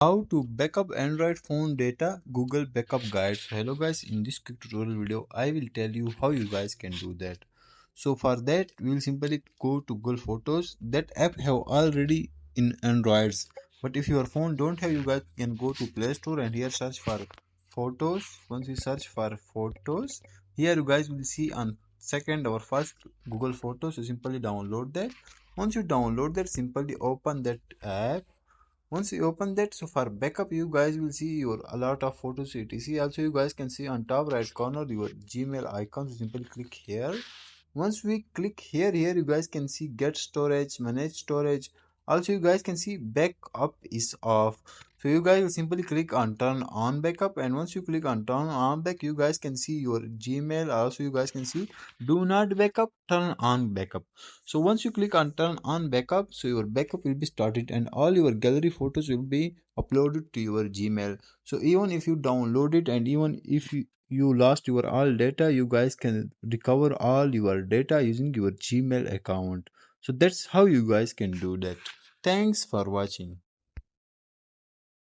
How to backup Android phone data, Google Backup Guide. So hello guys, in this quick tutorial video I will tell you how you guys can do that. So for that we will simply go to Google Photos. That app have already in Androids, but if your phone don't have, you guys can go to Play Store and here search for photos. Once you search for photos, here you guys will see on second or first Google Photos. So simply download that. Once you download that, simply open that app. Once you open that, so for backup you guys will see your a lot of photos etc. Also you guys can see on top right corner your Gmail icon. So simply click here. Once we click here you guys can see get storage, manage storage. Also you guys can see backup is off. So you guys will simply click on turn on backup, and once you click on turn on back, you guys can see your Gmail. Also you guys can see do not backup, turn on backup. So once you click on turn on backup, so your backup will be started and all your gallery photos will be uploaded to your Gmail. So even if you download it and even if you lost your all data, you guys can recover all your data using your Gmail account. So that's how you guys can do that. Thanks for watching.